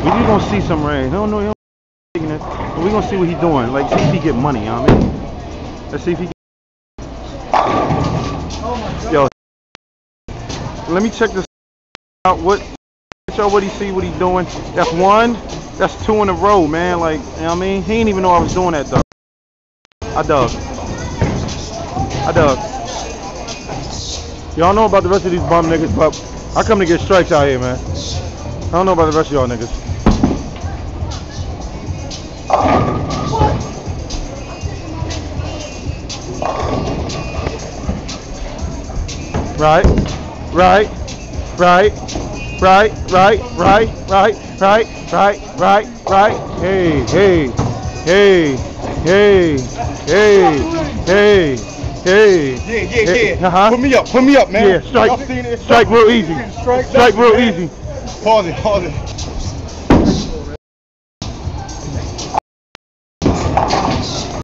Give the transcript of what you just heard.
We just gonna see some rain. He don't know. He don't taking it. But we gonna see what he doing. Like, see if he get money. You know what I mean? Let's see if he. Yo, let me check this out. What he see? What he doing? That's one. That's two in a row, man. Like, you know what I mean? He ain't even know I was doing that though. I dug. Y'all know about the rest of these bum niggas, but I come to get strikes out here, man. I don't know about the rest of y'all niggas. Right. Hey. Put me up, man. Yeah, strike real easy. Strike real easy. Pause it.